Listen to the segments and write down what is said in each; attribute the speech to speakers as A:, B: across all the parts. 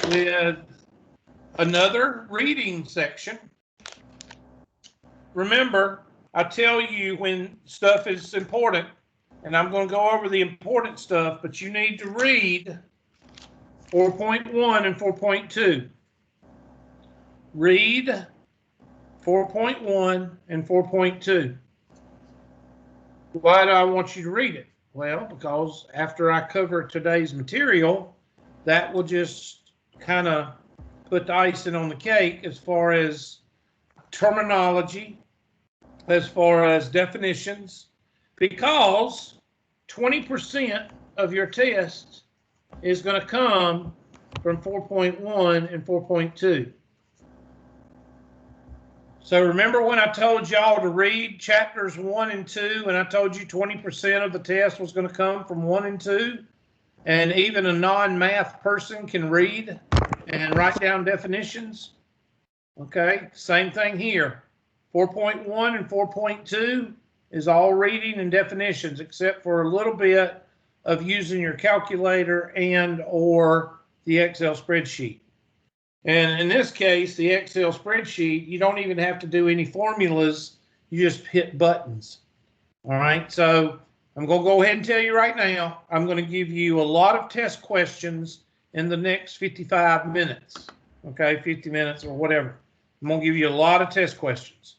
A: with another reading section. Remember, I tell you when stuff is important, and I'm going to go over the important stuff, but you need to read 4.1 and 4.2. Read 4.1 and 4.2. Why do I want you to read it? Well, because after I cover today's material, that will just kind of put the icing on the cake as far as terminology, as far as definitions, because 20% of your test is going to come from 4.1 and 4.2. So remember when I told y'all to read chapters 1 and 2, and I told you 20% of the test was going to come from 1 and 2, and even a non-math person can read and write down definitions? Okay, same thing here. 4.1 and 4.2 is all reading and definitions, except for a little bit of using your calculator and or the Excel spreadsheet. And in this case, the Excel spreadsheet, you don't even have to do any formulas. You just hit buttons. All right, so I'm going to go ahead and tell you right now, I'm going to give you a lot of test questions in the next 55 minutes. Okay, 50 minutes or whatever. I'm going to give you a lot of test questions.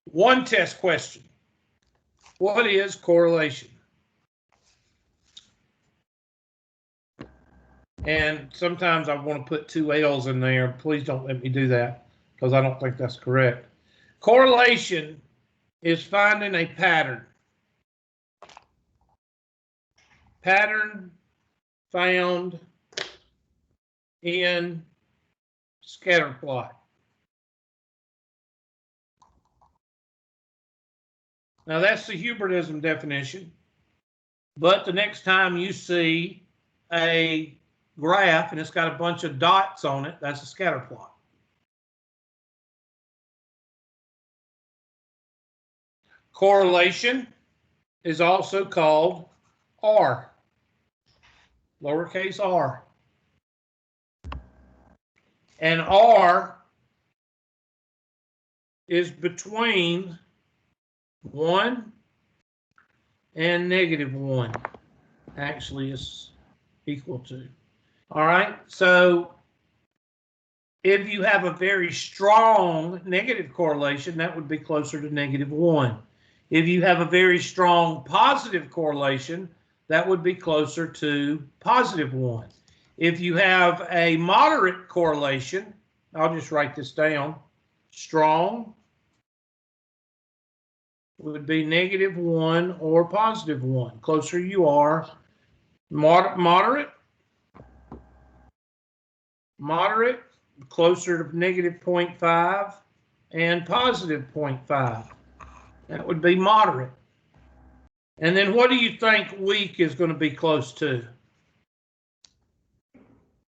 A: One test question. What is correlation? And sometimes I want to put two L's in there. Please don't let me do that because I don't think that's correct. Correlation is finding a pattern. Pattern found in scatter plot. Now that's the Hubertism definition, but the next time you see a graph and it's got a bunch of dots on it, that's a scatter plot. Correlation is also called R, lowercase r. And R is between 1 and -1. Actually, it's equal to. All right, so if you have a very strong negative correlation, that would be closer to -1. If you have a very strong positive correlation, that would be closer to +1. If you have a moderate correlation, I'll just write this down, strong would be -1 or +1. Closer you are, moderate, closer to -0.5 and +0.5. That would be moderate. And then what do you think weak is going to be close to?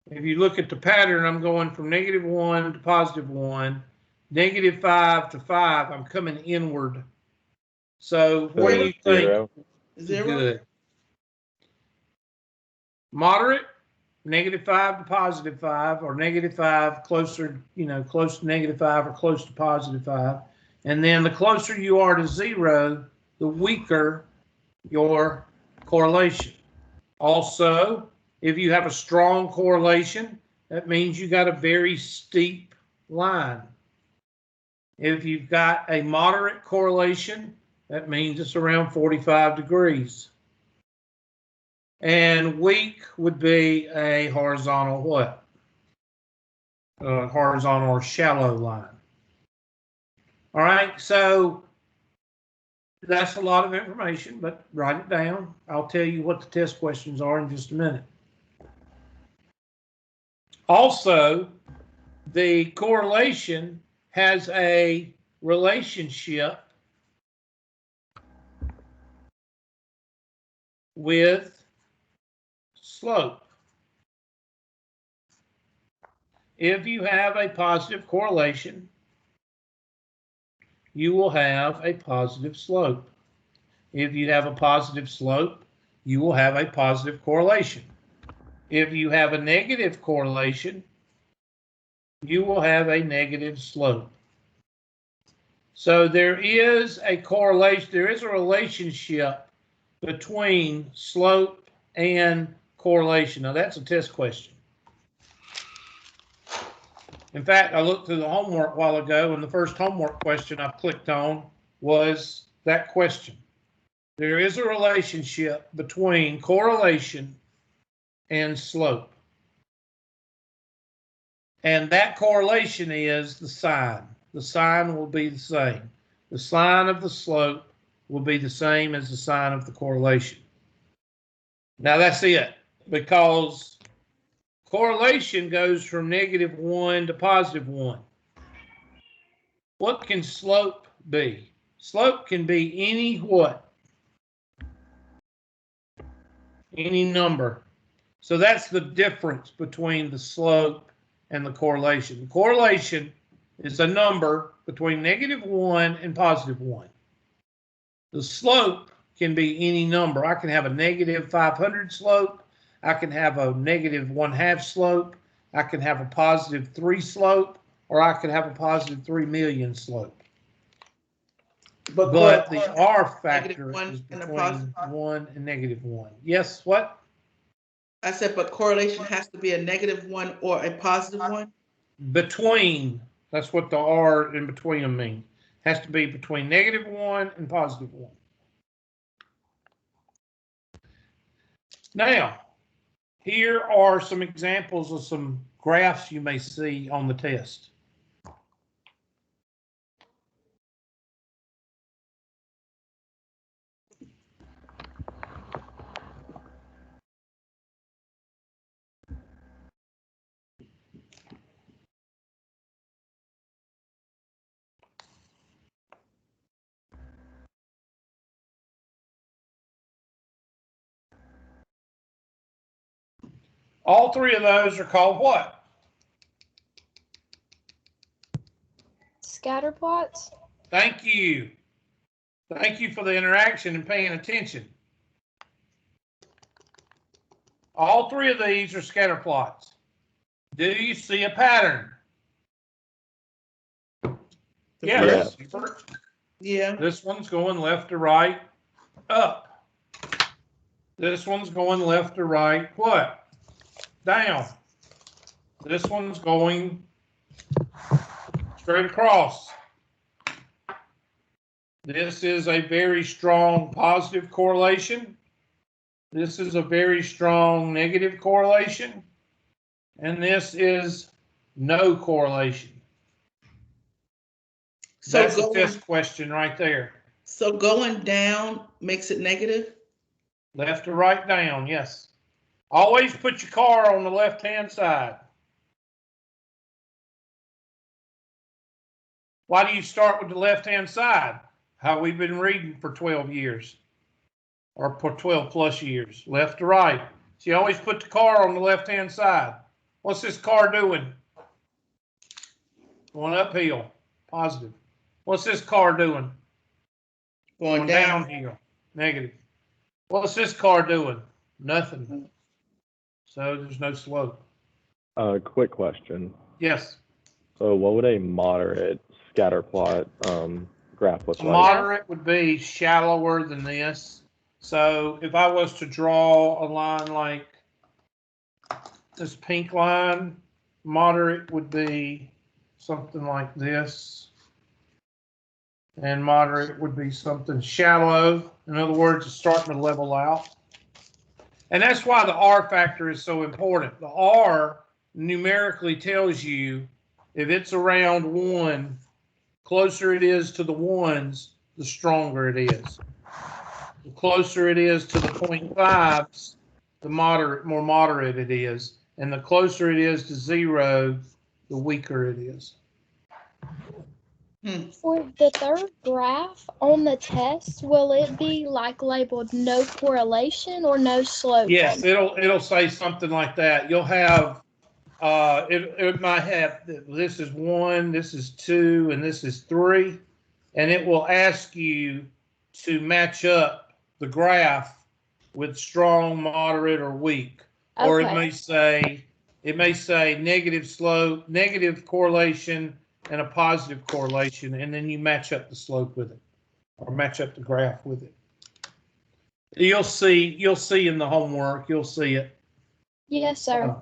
A: If you look at the pattern, I'm going from -1 to +1, -5 to 5, I'm coming inward. So what do you think?
B: Zero.
A: Good. Moderate, -5 to +5, or -5 closer, close to -5 or close to +5. And then the closer you are to 0, the weaker your correlation. Also, if you have a strong correlation, that means you got a very steep line. If you've got a moderate correlation, that means it's around 45 degrees. And weak would be a horizontal what? Horizontal or shallow line. All right, so that's a lot of information, but write it down. I'll tell you what the test questions are in just a minute. Also, the correlation has a relationship with slope. If you have a positive correlation, you will have a positive slope. If you have a positive slope, you will have a positive correlation. If you have a negative correlation, you will have a negative slope. So there is a correlation, there is a relationship between slope and correlation. Now that's a test question. In fact, I looked through the homework a while ago, and the first homework question I clicked on was that question. There is a relationship between correlation and slope. And that correlation is the sign. The sign will be the same. The sign of the slope will be the same as the sign of the correlation. Now that's it, because correlation goes from -1 to +1. What can slope be? Slope can be any what? Any number. So that's the difference between the slope and the correlation. The correlation is a number between -1 and +1. The slope can be any number. I can have a -500 slope. I can have a -1/2 slope. I can have a +3 slope, or I can have a +3 million slope. But the R factor is between 1 and -1. Yes, what?
B: I said, but correlation has to be a -1 or a +1?
A: Between, that's what the R in between them means. Has to be between -1 and +1. Now, here are some examples of some graphs you may see on the test. All three of those are called what?
C: Scatter plots.
A: Thank you. Thank you for the interaction and paying attention. All three of these are scatter plots. Do you see a pattern? Yes.
B: Yeah.
A: This one's going left to right, up. This one's going left to right, what? Down. This one's going straight across. This is a very strong positive correlation. This is a very strong negative correlation. And this is no correlation. So that's a test question right there.
B: So going down makes it negative?
A: Left to right, down, yes. Always put your car on the left-hand side. Why do you start with the left-hand side? How we've been reading for 12 years, or for 12 plus years, left to right. So you always put the car on the left-hand side. What's this car doing? Going uphill, positive. What's this car doing?
B: Going
A: downhill, negative. What's this car doing? Nothing. So there's no slope.
D: Quick question.
A: Yes.
D: So what would a moderate scatter plot graph look like?
A: Moderate would be shallower than this. So if I was to draw a line like this pink line, moderate would be something like this. And moderate would be something shallow. In other words, it's starting to level out. And that's why the R factor is so important. The R numerically tells you if it's around 1, closer it is to the ones, the stronger it is. The closer it is to the 0.5s, the more moderate it is. And the closer it is to 0, the weaker it is.
C: For the third graph on the test, will it be like labeled no correlation or no slope?
A: Yes, it'll say something like that. You'll have it might have this is 1, this is 2, and this is 3, and it will ask you to match up the graph with strong, moderate, or weak. Okay. Or it may say it may say negative slope, negative correlation, and a positive correlation, and then you match up the slope with it, or match up the graph with it. You'll see in the homework, you'll see it.
C: Yes, sir.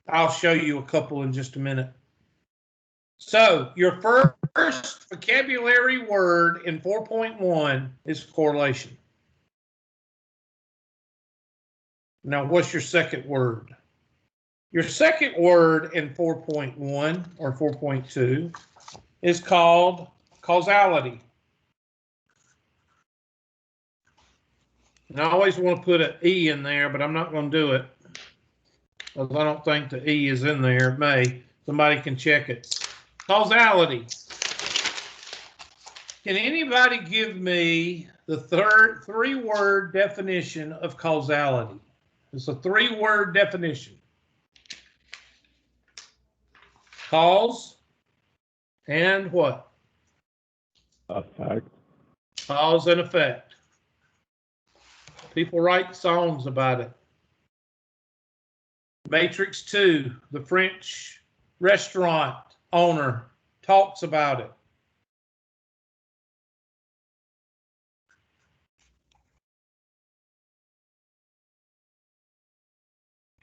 A: I'll show you a couple in just a minute. So your first vocabulary word in 4.1 is correlation. Now, what's your second word? Your second word in 4.1 or 4.2 is called causality. And I always want to put an E in there, but I'm not going to do it, because I don't think the E is in there. It may. Somebody can check it. Causality. Can anybody give me the third three-word definition of causality? It's a three-word definition. Cause and what?
D: Effect.
A: Cause and effect. People write songs about it. Matrix 2, the French restaurant owner talks about it.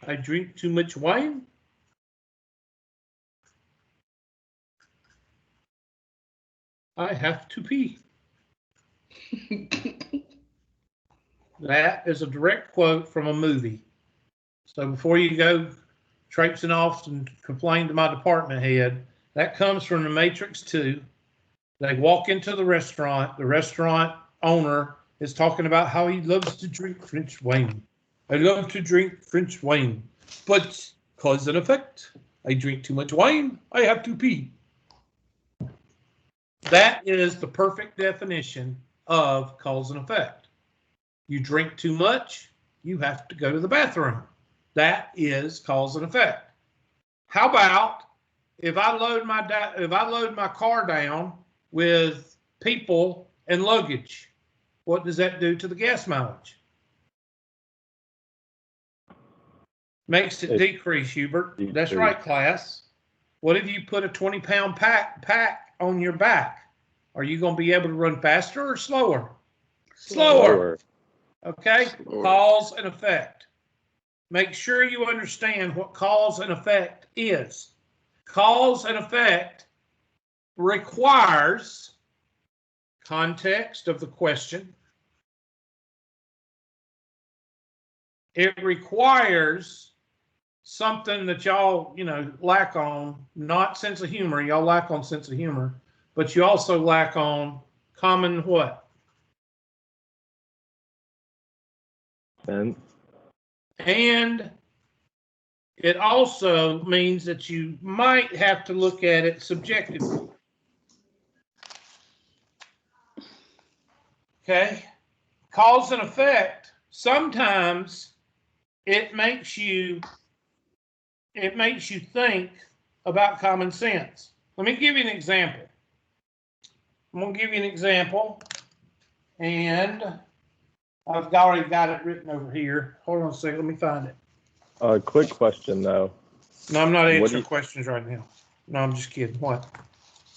A: I drink too much wine. I have to pee. That is a direct quote from a movie. So before you go traipsing off and complain to my department head, that comes from the Matrix 2. They walk into the restaurant owner is talking about how he loves to drink French wine. I love to drink French wine, but cause and effect. I drink too much wine, I have to pee. That is the perfect definition of cause and effect. You drink too much, you have to go to the bathroom. That is cause and effect. How about if I load my car down with people and luggage? What does that do to the gas mileage? Makes it decrease, Hubert. That's right, class. What if you put a 20-pound pack on your back? Are you going to be able to run faster or slower? Slower. Okay? Slower. Cause and effect. Make sure you understand what cause and effect is. Cause and effect requires context of the question. It requires something that y'all, lack on, not sense of humor. Y'all lack on sense of humor, but you also lack on common what?
D: Sense.
A: And it also means that you might have to look at it subjectively. Okay? Cause and effect, sometimes it makes you think about common sense. Let me give you an example. I'm going to give you an example, and I've already got it written over here. Hold on a second. Let me find it.
D: Quick question, though.
A: No, I'm not answering questions right now. No, I'm just kidding. What?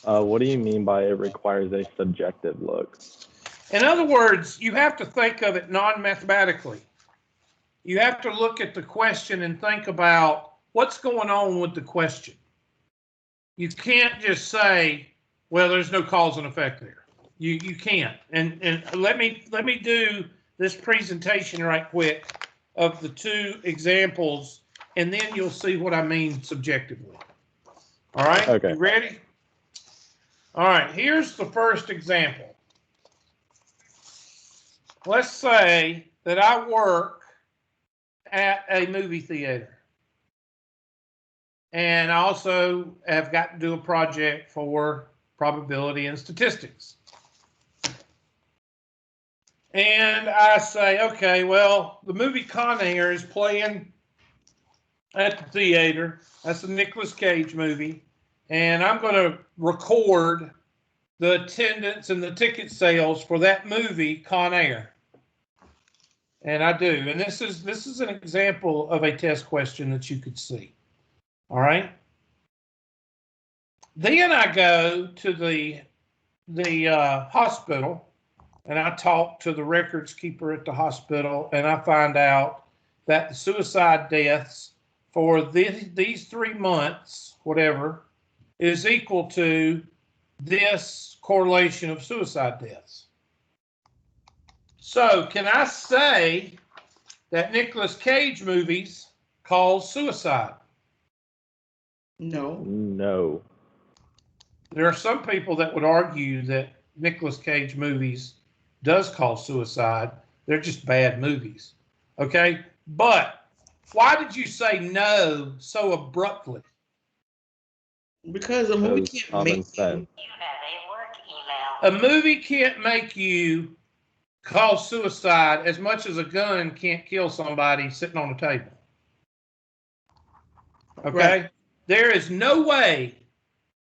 D: What do you mean by it requires a subjective look?
A: In other words, you have to think of it non-mathematically. You have to look at the question and think about what's going on with the question. You can't just say, well, there's no cause and effect there. You can't. And let me do this presentation right quick of the two examples, and then you'll see what I mean subjectively. All right?
D: Okay.
A: You ready? All right, here's the first example. Let's say that I work at a movie theater. And I also have got to do a project for probability and statistics. And I say, okay, well, the movie Con Air is playing at the theater. That's a Nicolas Cage movie. And I'm going to record the attendance and the ticket sales for that movie, Con Air. And I do. And this is an example of a test question that you could see. All right. Then I go to the hospital, and I talk to the records keeper at the hospital, and I find out that the suicide deaths for these 3 months, whatever, is equal to this correlation of suicide deaths. So can I say that Nicolas Cage movies cause suicide?
B: No.
D: No.
A: There are some people that would argue that Nicolas Cage movies does cause suicide. They're just bad movies. Okay? But why did you say no so abruptly?
B: Because a movie
D: Because
B: can't
D: common
B: make
D: sense.
E: You have a work email.
A: A movie can't make you cause suicide as much as a gun can't kill somebody sitting on a table. Okay?
B: Right.
A: There is no way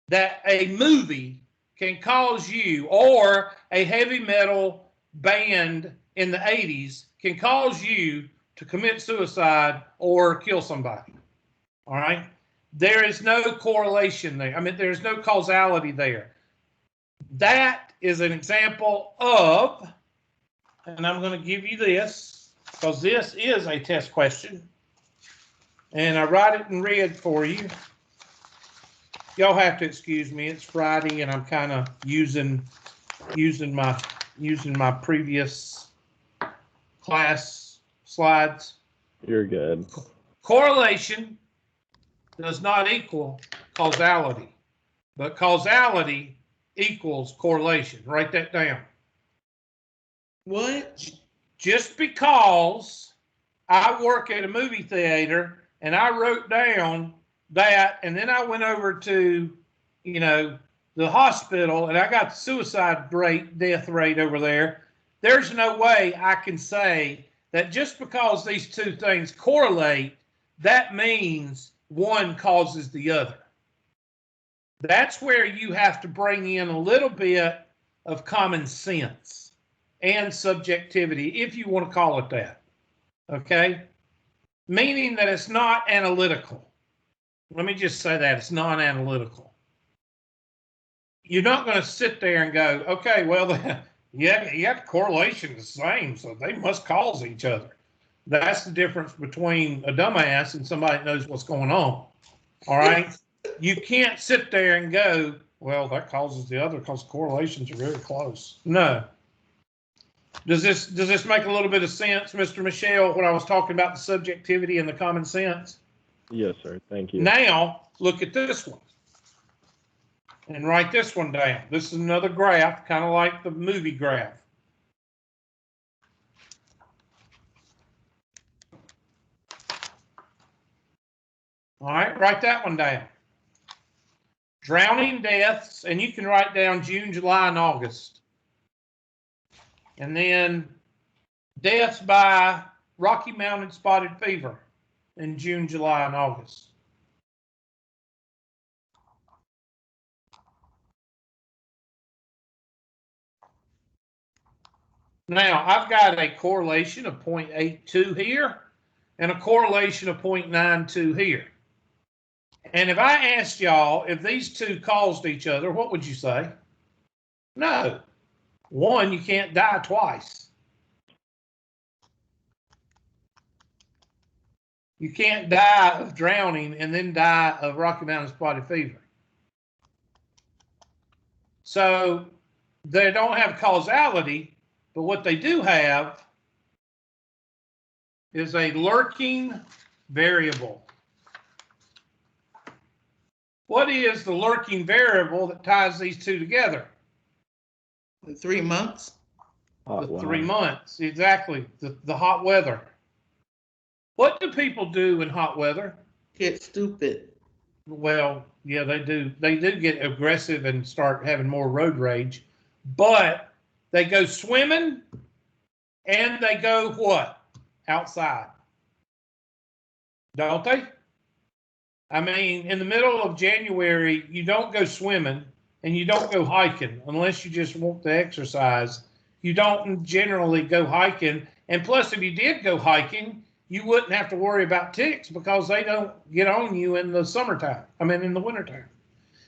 A: that a movie can cause you, or a heavy metal band in the 80s can cause you to commit suicide or kill somebody. All right? There is no correlation there. I mean, there's no causality there. That is an example of, and I'm going to give you this because this is a test question, and I write it in red for you. Y'all have to excuse me. It's Friday, and I'm kind of using my previous class slides.
D: You're good.
A: Correlation does not equal causality, but causality equals correlation. Write that down.
B: What?
A: Just because I work at a movie theater and I wrote down that, and then I went over to, the hospital, and I got the suicide death rate over there. There's no way I can say that just because these two things correlate, that means one causes the other. That's where you have to bring in a little bit of common sense and subjectivity, if you want to call it that. Okay? Meaning that it's not analytical. Let me just say that it's non-analytical. You're not going to sit there and go, okay, well, the correlation is the same, so they must cause each other. That's the difference between a dumbass and somebody that knows what's going on. All right? You can't sit there and go, well, that causes the other because correlations are very close. No. Does this make a little bit of sense, Mr. Michelle, when I was talking about the subjectivity and the common sense?
D: Yes, sir. Thank you.
A: Now, look at this one. And write this one down. This is another graph, kind of like the movie graph. All right, write that one down. Drowning deaths, and you can write down June, July, and August. And then deaths by Rocky Mountain spotted fever in June, July, and August. Now, I've got a correlation of 0.82 here and a correlation of 0.92 here. And if I asked y'all if these two caused each other, what would you say? No. One, you can't die twice. You can't die of drowning and then die of Rocky Mountain spotted fever. So they don't have causality, but what they do have is a lurking variable. What is the lurking variable that ties these two together?
B: The 3 months?
D: Hot
A: The
D: weather.
A: 3 months, exactly. The hot weather. What do people do in hot weather?
B: Get stupid.
A: Well, yeah, they do. They do get aggressive and start having more road rage, but they go swimming and they go what? Outside. Don't they? I mean, in the middle of January, you don't go swimming and you don't go hiking unless you just want to exercise. You don't generally go hiking. And plus, if you did go hiking, you wouldn't have to worry about ticks because they don't get on you in the summertime. I mean, in the wintertime.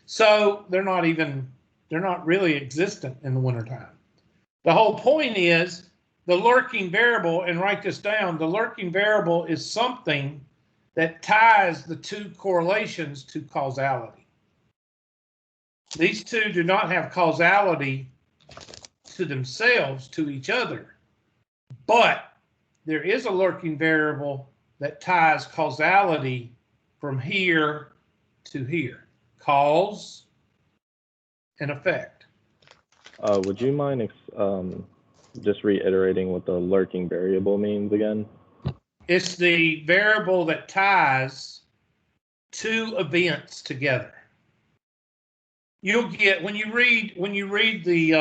A: So they're not really existent in the wintertime. The whole point is the lurking variable, and write this down, the lurking variable is something that ties the two correlations to causality. These two do not have causality to themselves, to each other, but there is a lurking variable that ties causality from here to here. Cause and effect.
D: Would you mind just reiterating what the lurking variable means again?
A: It's the variable that ties two events together. You'll get when you read the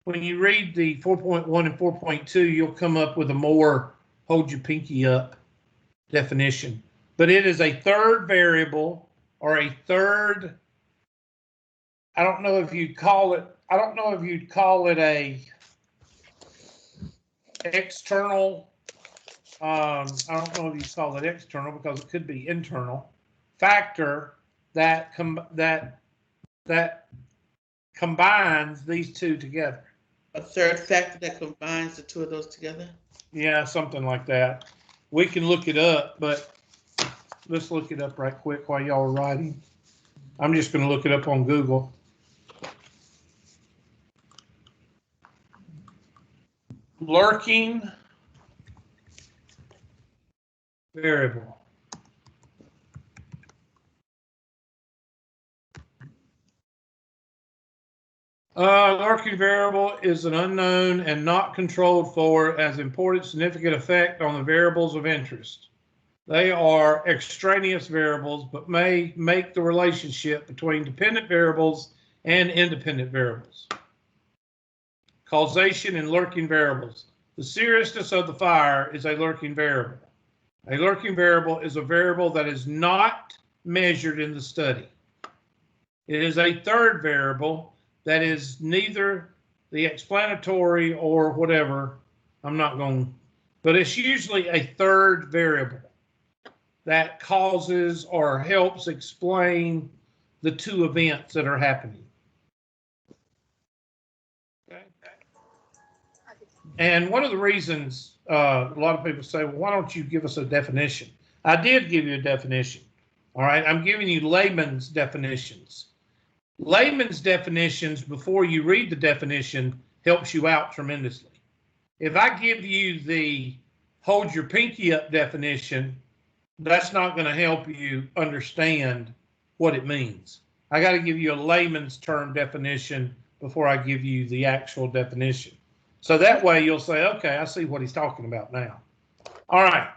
A: 4.1 and 4.2, you'll come up with a more hold your pinky up definition. But it is a third variable or a third. I don't know if you'd call it a external. I don't know if you call it external because it could be internal factor that combines these two together.
B: A third factor that combines the two of those together?
A: Yeah, something like that. We can look it up, but let's look it up right quick while y'all are writing. I'm just going to look it up on Google. Lurking variable. Lurking variable is an unknown and not controlled for as important significant effect on the variables of interest. They are extraneous variables, but may make the relationship between dependent variables and independent variables. Causation and lurking variables. The seriousness of the fire is a lurking variable. A lurking variable is a variable that is not measured in the study. It is a third variable that is neither the explanatory or whatever. I'm not going, but it's usually a third variable that causes or helps explain the two events that are happening. Okay. And one of the reasons a lot of people say, well, why don't you give us a definition? I did give you a definition. All right, I'm giving you layman's definitions. Layman's definitions, before you read the definition, helps you out tremendously. If I give you the hold your pinky up definition, that's not going to help you understand what it means. I got to give you a layman's term definition before I give you the actual definition. So that way you'll say, okay, I see what he's talking about now. All right.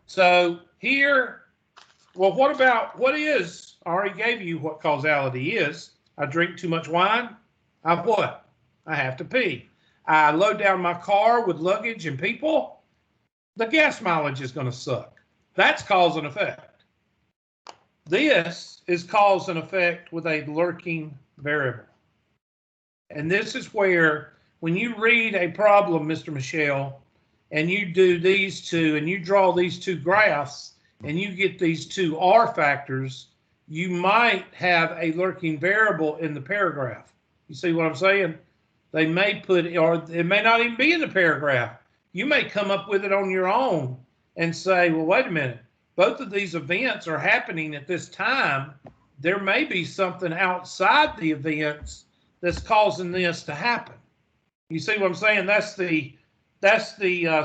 A: So here, well, what is, I already gave you what causality is. I drink too much wine. I what? I have to pee. I load down my car with luggage and people. The gas mileage is going to suck. That's cause and effect. This is cause and effect with a lurking variable. And this is where, when you read a problem, Mr. Michelle, and you do these two, and you draw these two graphs, and you get these two R factors, you might have a lurking variable in the paragraph. You see what I'm saying? They may put, or it may not even be in the paragraph. You may come up with it on your own and say, well, wait a minute. Both of these events are happening at this time. There may be something outside the events that's causing this to happen. You see what I'm saying? That's the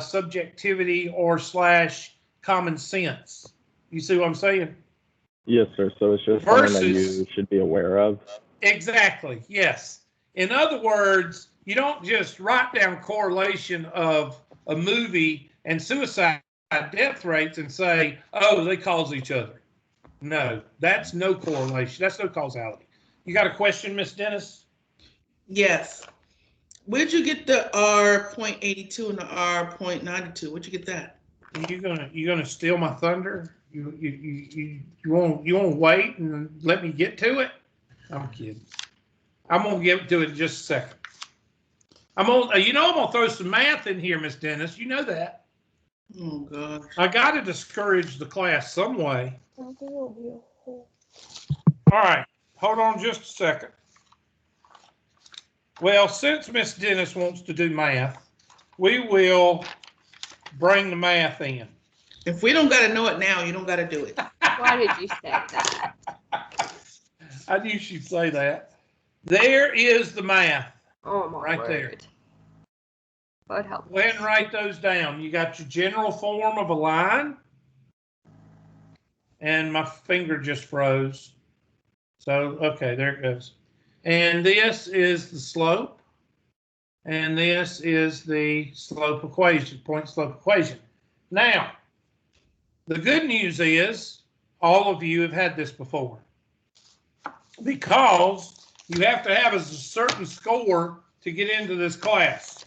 A: subjectivity or / common sense. You see what I'm saying?
D: Yes, sir. So it's just something that you should be aware of.
A: Exactly. Yes. In other words, you don't just write down correlation of a movie and suicide death rates and say, oh, they cause each other. No, that's no correlation. That's no causality. You got a question, Miss Dennis?
B: Yes. Where'd you get the R.82 and the R.92? Where'd you get that?
A: You gonna steal my thunder? You want to wait and let me get to it? I'm kidding. I'm gonna get to it in just a second. I'm gonna throw some math in here, Miss Dennis. You know that.
B: Oh, gosh.
A: I got to discourage the class some way.
C: All
A: All right, hold on just a second. Well, since Miss Dennis wants to do math, we will bring the math in.
B: If we don't got to know it now, you don't got to do it.
F: Why did you say that?
A: I knew she'd say that. There is the math.
F: Oh my
A: Right
F: word.
A: there.
F: What help?
A: Go ahead and write those down. You got your general form of a line. And my finger just froze. So, okay, there it goes. And this is the slope. And this is the slope equation, point slope equation. Now, the good news is all of you have had this before, because you have to have a certain score to get into this class.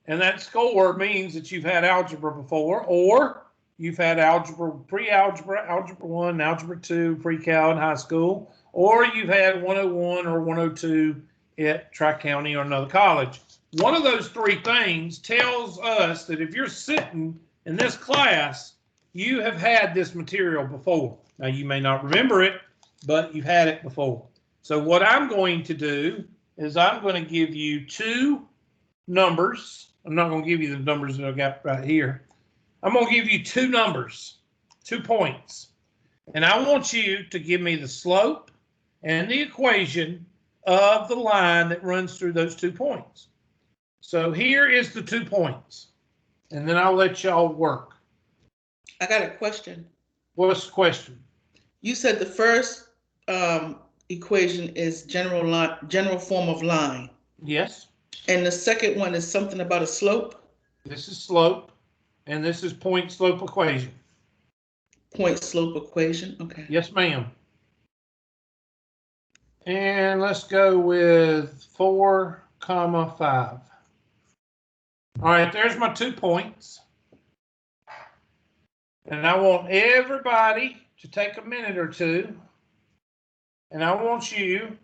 A: And that score means that you've had algebra before, or you've had algebra, pre-algebra, algebra 1, algebra 2, pre-cal in high school, or you've had 101 or 102 at Tri-County or another college. One of those three things tells us that if you're sitting in this class, you have had this material before. Now, you may not remember it, but you've had it before. So what I'm going to do is I'm going to give you two numbers. I'm not going to give you the numbers that I got right here. I'm going to give you two numbers, 2 points. And I want you to give me the slope and the equation of the line that runs through those 2 points. So here is the 2 points. And then I'll let y'all work.
B: I got a question.
A: What's the question?
B: You said the first equation is general form of line.
A: Yes.
B: And the second one is something about a slope?
A: This is slope, and this is point slope equation.
B: Point slope equation, okay.
A: Yes, ma'am. And let's go with 4, 5. All right, there's my 2 points. And I want everybody to take a minute or two, and I want you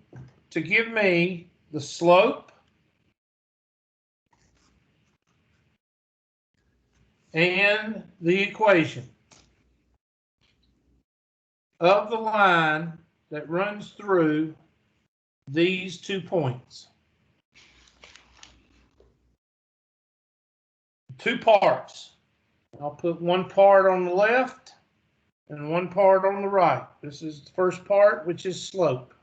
A: to give me the slope and the equation of the line that runs through these 2 points. 2 parts. I'll put one part on the left and one part on the right. This is the first part, which is slope.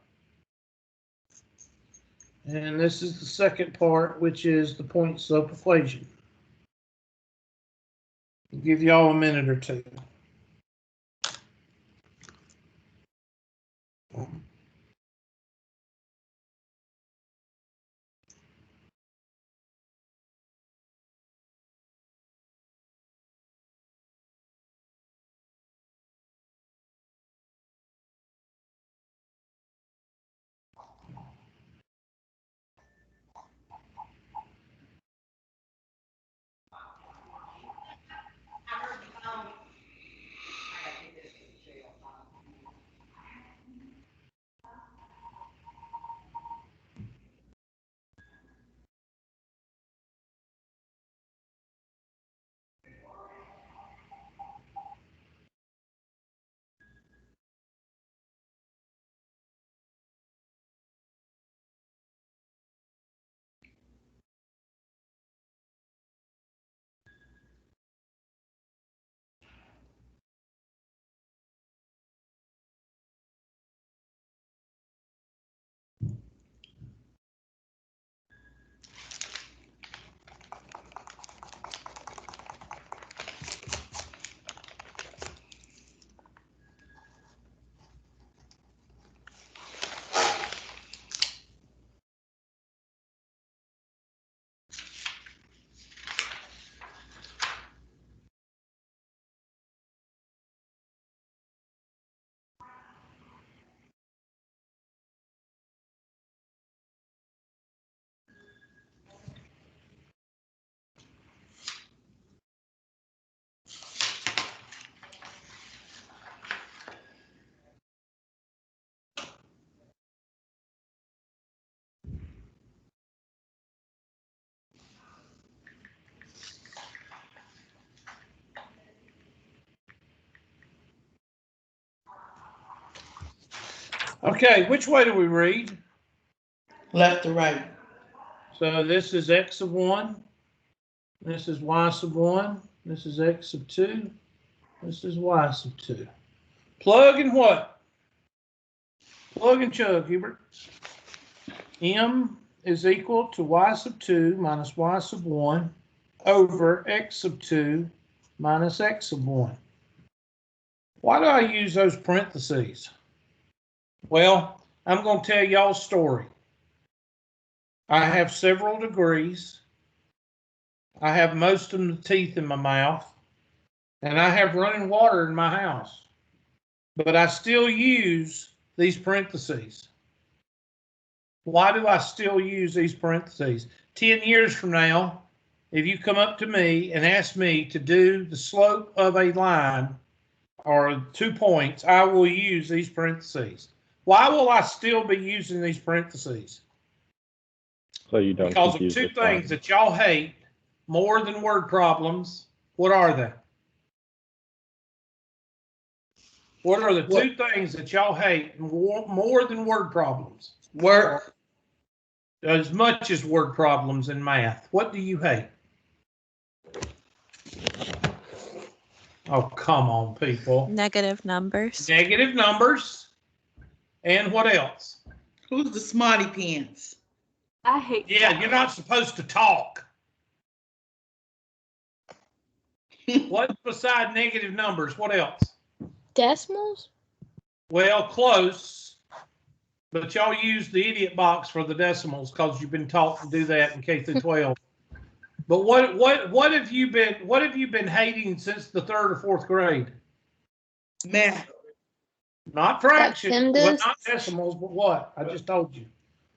A: And this is the second part, which is the point slope equation. I'll give y'all a minute or two. Okay, which way do we read?
B: Left to right.
A: So this is x of 1. This is y sub 1. This is x sub 2. This is y sub 2. Plug and what? Plug and chug, Hubert. M is equal to y sub 2 minus y sub 1 over x sub 2 minus x sub 1. Why do I use those parentheses? Well, I'm going to tell y'all a story. I have several degrees. I have most of the teeth in my mouth. And I have running water in my house. But I still use these parentheses. Why do I still use these parentheses? 10 years from now, if you come up to me and ask me to do the slope of a line or 2 points, I will use these parentheses. Why will I still be using these parentheses?
D: So you don't
A: Because of
D: confuse
A: two
D: the sign.
A: things that y'all hate more than word problems. What are they? What are the two things that y'all hate more than word problems?
B: Work.
A: As much as word problems in math. What do you hate? Oh, come on, people.
G: Negative numbers.
A: Negative numbers. And what else?
B: Who's the smarty pants?
F: I hate
A: Yeah, you're not supposed to talk. What beside negative numbers? What else?
C: Decimals?
A: Well, close. But y'all use the idiot box for the decimals because you've been taught to do that in K through 12. But what have you been hating since the 3rd or 4th grade?
B: Math.
A: Not fractions, well,
C: PEMDAS?
A: not decimals, but what? I just told you.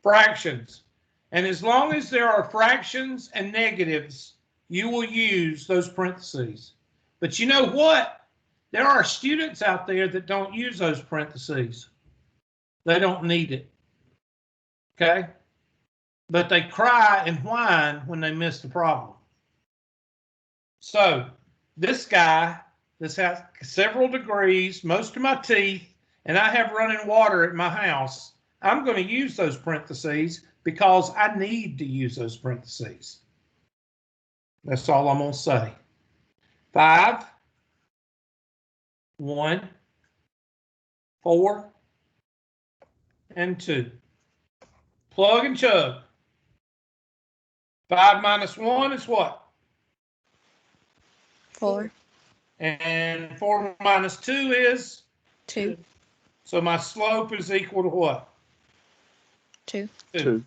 A: Fractions. And as long as there are fractions and negatives, you will use those parentheses. But you know what? There are students out there that don't use those parentheses. They don't need it. Okay? But they cry and whine when they miss the problem. So this guy, this has several degrees, most of my teeth, and I have running water at my house. I'm going to use those parentheses because I need to use those parentheses. That's all I'm going to say. 5, 1, 4, and 2. Plug and chug. 5 minus 1 is what?
G: 4.
A: And 4 minus 2 is?
G: 2.
A: So my slope is equal to what?
G: 2.
D: 2.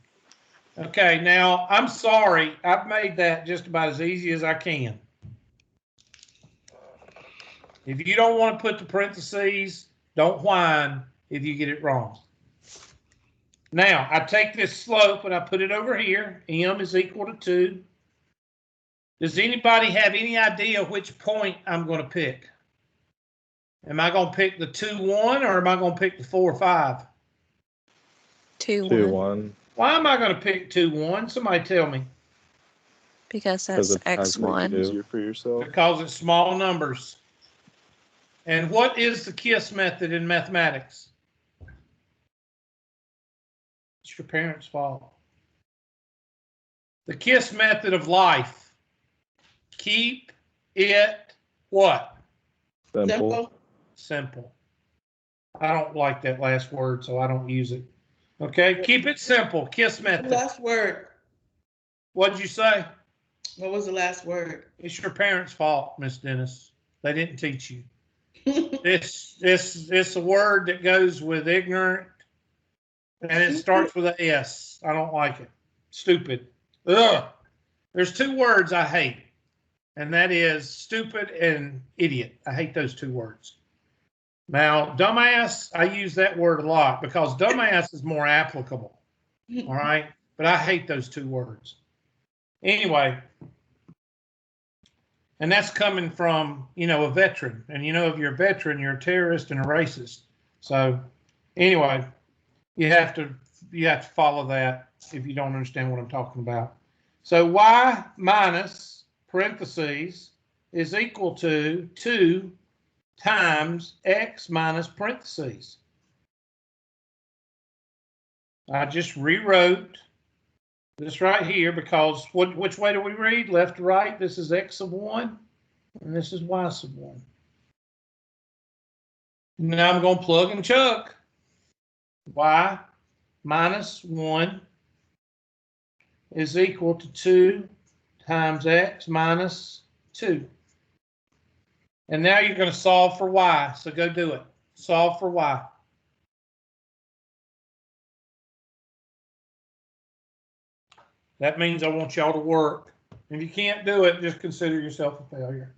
A: Okay, now I'm sorry. I've made that just about as easy as I can. If you don't want to put the parentheses, don't whine if you get it wrong. Now, I take this slope and I put it over here. M is equal to 2. Does anybody have any idea which point I'm going to pick? Am I going to pick the 2, 1, or am I going to pick the 4, 5?
G: 2,
D: 2,
G: 1.
D: 1.
A: Why am I going to pick 2, 1? Somebody tell me.
G: Because that's
D: it has to make it
G: x1.
D: easier for yourself.
A: Because it's small numbers. And what is the KISS method in mathematics? It's your parents' fault. The KISS method of life. Keep it what?
D: Simple.
A: Simple. I don't like that last word, so I don't use it. Okay, keep it simple. KISS method.
B: Last word.
A: What'd you say?
B: What was the last word?
A: It's your parents' fault, Miss Dennis. They didn't teach you. It's a word that goes with ignorant, and it starts with an S. I don't like it. Stupid. Ugh. There's 2 words I hate, and that is stupid and idiot. I hate those 2 words. Now, dumbass, I use that word a lot because dumbass is more applicable. All right? But I hate those 2 words. Anyway, and that's coming from, a veteran. And if you're a veteran, you're a terrorist and a racist. So anyway, you have to follow that if you don't understand what I'm talking about. So y minus parentheses is equal to 2 times x minus parentheses. I just rewrote this right here because which way do we read? Left to right. This is x sub 1, and this is y sub 1. Now I'm going to plug and chug. Y minus 1 is equal to 2 times x minus 2. And now you're going to solve for y. So go do it. Solve for y. That means I want y'all to work. If you can't do it, just consider yourself a failure.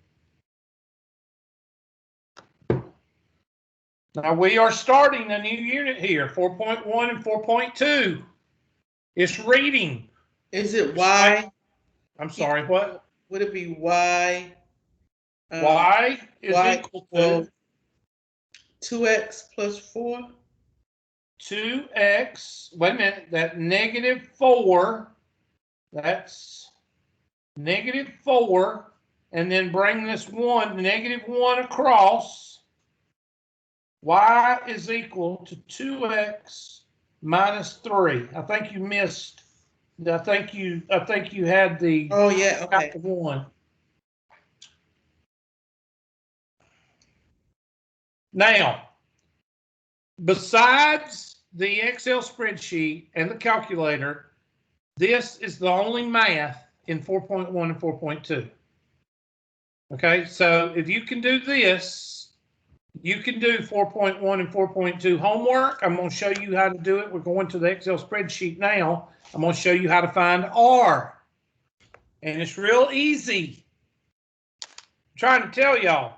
A: Now we are starting a new unit here, 4.1 and 4.2. It's reading.
B: Is it y?
A: I'm sorry, what?
B: Would it be y?
A: Y is equal to
B: 2x plus 4?
A: 2x, wait a minute, that negative 4, that's negative 4, and then bring this 1, negative 1 across. Y is equal to 2x minus 3. I think you missed. I think you had the.
B: Oh yeah, okay.
A: 1. Now, besides the Excel spreadsheet and the calculator, this is the only math in 4.1 and 4.2. Okay, so if you can do this, you can do 4.1 and 4.2 homework. I'm going to show you how to do it. We're going to the Excel spreadsheet now. I'm going to show you how to find R. And it's real easy. I'm trying to tell y'all,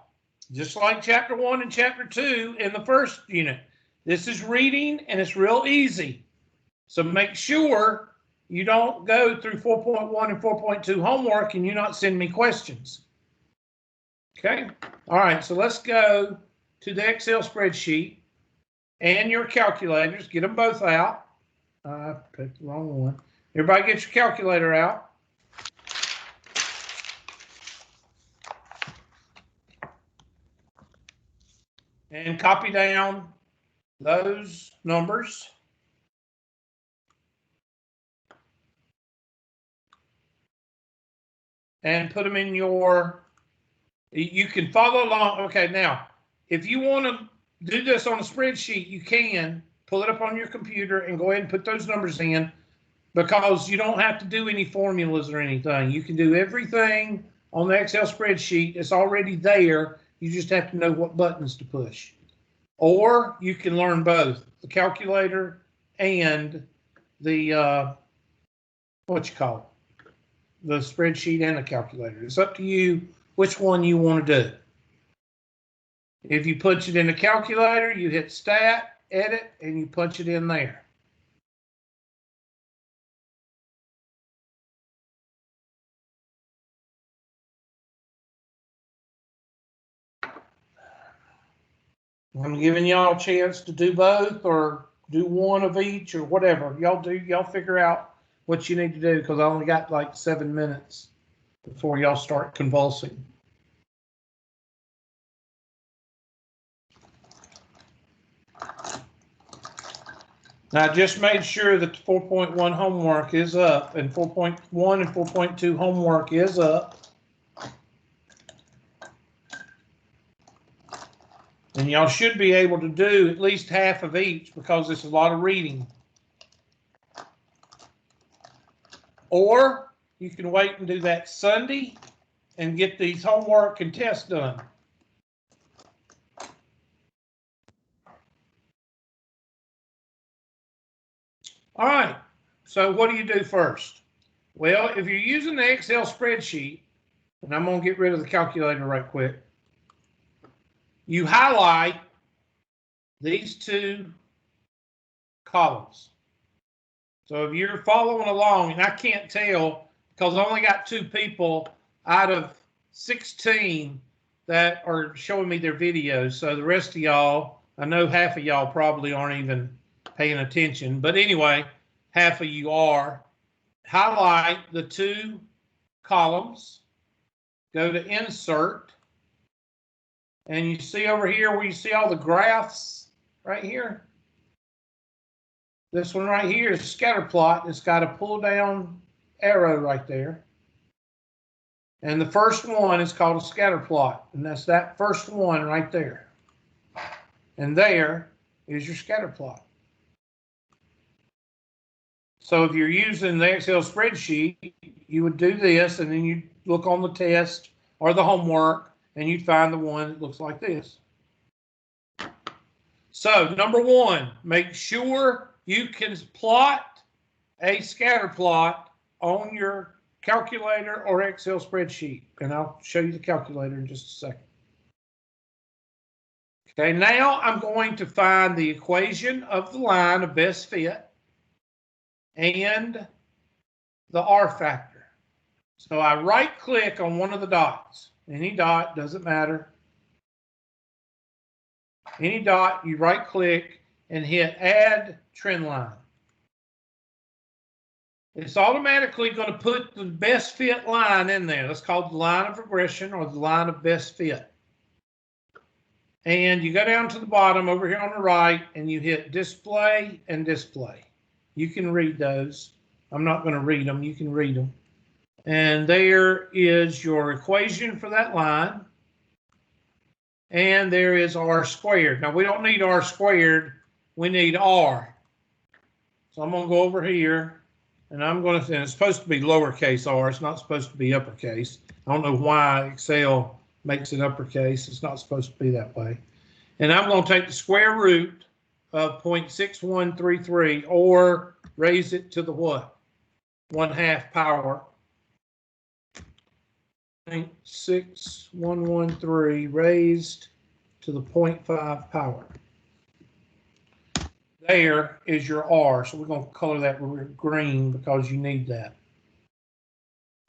A: just like chapter 1 and chapter 2 in the first unit, this is reading and it's real easy. So make sure you don't go through 4.1 and 4.2 homework and you not send me questions. Okay. All right. So let's go to the Excel spreadsheet and your calculators. Get them both out. I picked the wrong one. Everybody get your calculator out. And copy down those numbers. And put them in your, you can follow along. Okay, now, if you want to do this on a spreadsheet, you can pull it up on your computer and go ahead and put those numbers in, because you don't have to do any formulas or anything. You can do everything on the Excel spreadsheet. It's already there. You just have to know what buttons to push. Or you can learn both, the calculator and the, what you call it, the spreadsheet and the calculator. It's up to you which one you want to do. If you punch it in the calculator, you hit Stat, Edit, and you punch it in there. I'm giving y'all a chance to do both or do one of each or whatever. Y'all figure out what you need to do, because I only got like 7 minutes before y'all start convulsing. Now I just made sure that the 4.1 homework is up, and 4.1 and 4.2 homework is up. And y'all should be able to do at least half of each, because it's a lot of reading. Or you can wait and do that Sunday and get these homework and tests done. All right, so what do you do first? Well, if you're using the Excel spreadsheet, and I'm going to get rid of the calculator right quick, you highlight these two columns. So if you're following along, and I can't tell because I only got 2 people out of 16 that are showing me their videos. So the rest of y'all, I know half of y'all probably aren't even paying attention. But anyway, half of you are. Highlight the 2 columns. Go to Insert. And you see over here where you see all the graphs right here? This one right here is a scatter plot. It's got a pull down arrow right there. And the first one is called a scatter plot. And that's that first one right there. And there is your scatter plot. So if you're using the Excel spreadsheet, you would do this, and then you look on the test or the homework, and you'd find the one that looks like this. So number one, make sure you can plot a scatter plot on your calculator or Excel spreadsheet. And I'll show you the calculator in just a second. Okay, now I'm going to find the equation of the line of best fit and the R factor. So I right click on one of the dots. Any dot, doesn't matter. Any dot, you right click and hit add trend line. It's automatically going to put the best fit line in there. That's called the line of regression or the line of best fit. And you go down to the bottom over here on the right and you hit display and display. You can read those. I'm not going to read them. You can read them. And there is your equation for that line. And there is R squared. Now, we don't need R squared. We need R. So I'm going to go over here. And I'm going to, and it's supposed to be lowercase r. It's not supposed to be uppercase. I don't know why Excel makes it uppercase. It's not supposed to be that way. And I'm going to take the square root of 0.6133 or raise it to the what? 1/2 power. 0.6113 raised to the 0.5 power. There is your R. So we're going to color that green because you need that.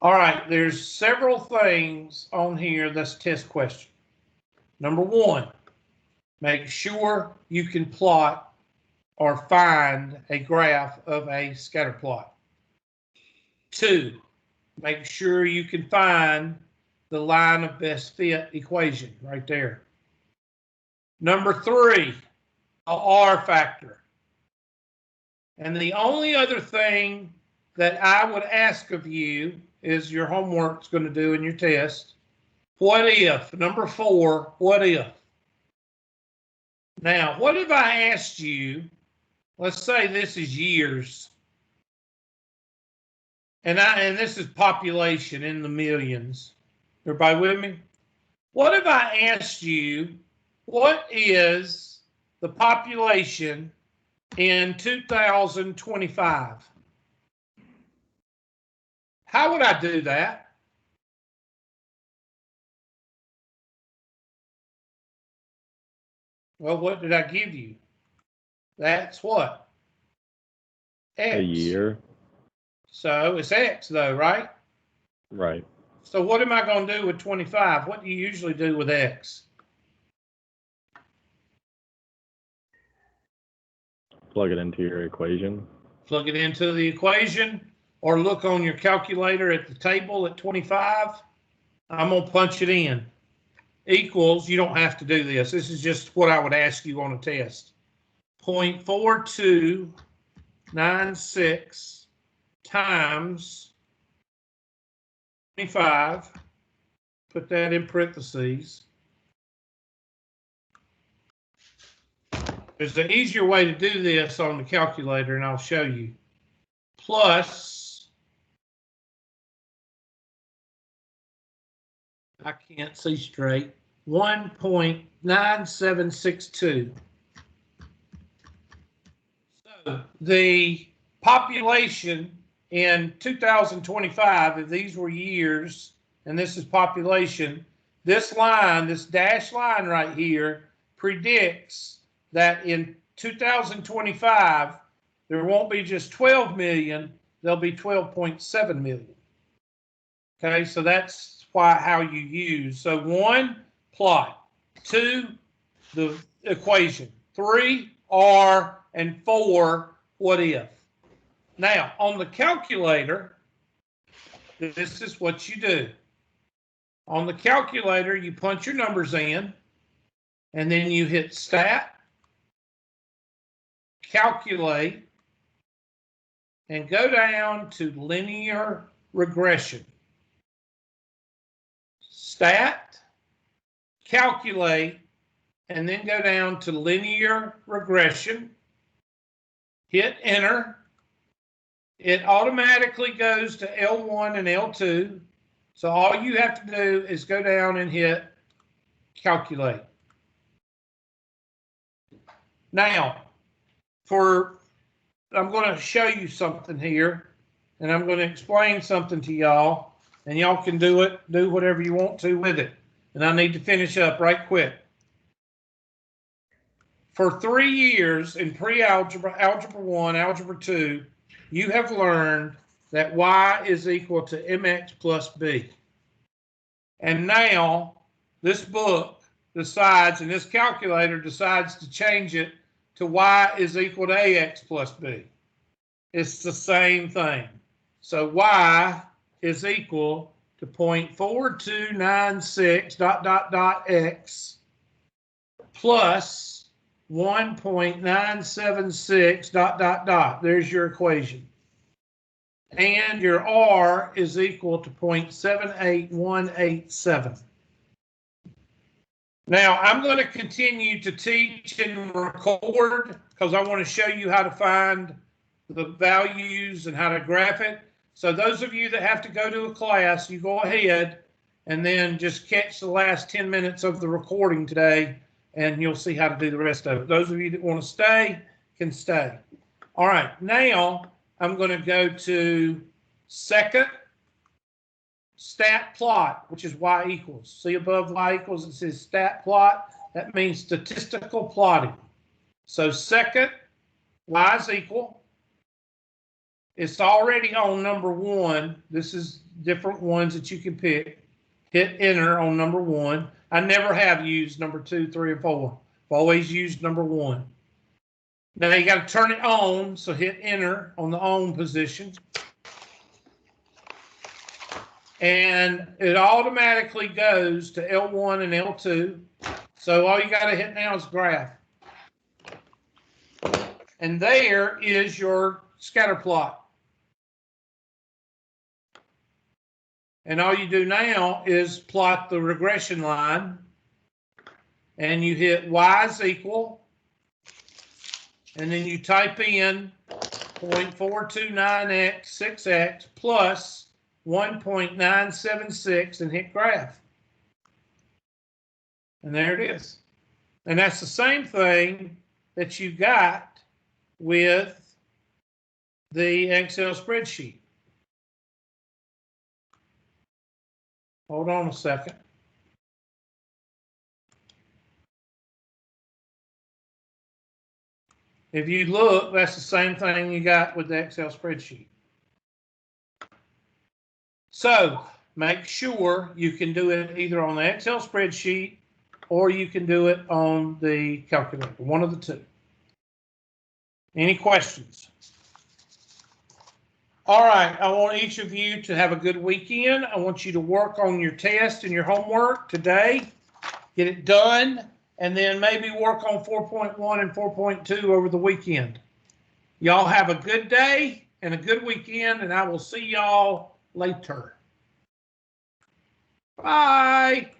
A: All right, there's several things on here that's a test question. Number one, make sure you can plot or find a graph of a scatter plot. 2, make sure you can find the line of best fit equation right there. Number 3, a R factor. And the only other thing that I would ask of you is your homework's going to do in your test. What if? Number 4, what if? Now, what if I asked you, let's say this is years, and this is population in the millions. Everybody with me? What if I asked you, what is the population in 2025? How would I do that? Well, what did I give you? That's what? X.
D: A year.
A: So it's X though, right?
D: Right.
A: So what am I going to do with 25? What do you usually do with X?
D: Plug it into your equation.
A: Plug it into the equation or look on your calculator at the table at 25. I'm going to punch it in. Equals, you don't have to do this. This is just what I would ask you on a test. 0.4296 times 25. Put that in parentheses. There's an easier way to do this on the calculator, and I'll show you. Plus, I can't see straight, 1.9762. So the population in 2025, if these were years, and this is population, this line, this dashed line right here, predicts that in 2025, there won't be just 12 million, there'll be 12.7 million. Okay, so that's how you use. So 1, plot. 2, the equation. 3, R, and 4, what if. Now, on the calculator, this is what you do. On the calculator, you punch your numbers in, and then you hit Stat, Calculate, and go down to linear regression. Stat, calculate, and then go down to linear regression. Hit enter. It automatically goes to L1 and L2. So all you have to do is go down and hit calculate. Now, I'm going to show you something here, and I'm going to explain something to y'all, and y'all can do whatever you want to with it. And I need to finish up right quick. For 3 years in pre-algebra, algebra 1, algebra 2, you have learned that y is equal to mx plus b. And now this book decides, and this calculator decides to change it to y is equal to ax plus b. It's the same thing. So y is equal to 0.4296 ... x plus 1.976 ... There's your equation. And your R is equal to 0.78187. Now, I'm going to continue to teach and record because I want to show you how to find the values and how to graph it. So those of you that have to go to a class, you go ahead and then just catch the last 10 minutes of the recording today, and you'll see how to do the rest of it. Those of you that want to stay can stay. All right, now I'm going to go to second stat plot, which is y equals. See above y equals, it says stat plot. That means statistical plotting. So second, y is equal. It's already on number 1. This is different ones that you can pick. Hit enter on number 1. I never have used number 2, 3, or 4. I've always used number 1. Now you got to turn it on, so hit enter on the on position. And it automatically goes to L1 and L2. So all you got to hit now is graph. And there is your scatter plot. And all you do now is plot the regression line. And you hit y is equal. And then you type in 0.429x 6x plus 1.976 and hit graph. And there it is. And that's the same thing that you got with the Excel spreadsheet. Hold on a second. If you look, that's the same thing you got with the Excel spreadsheet. So make sure you can do it either on the Excel spreadsheet or you can do it on the calculator, one of the two. Any questions? All right, I want each of you to have a good weekend. I want you to work on your test and your homework today, get it done, and then maybe work on 4.1 and 4.2 over the weekend. Y'all have a good day and a good weekend, and I will see y'all later. Bye.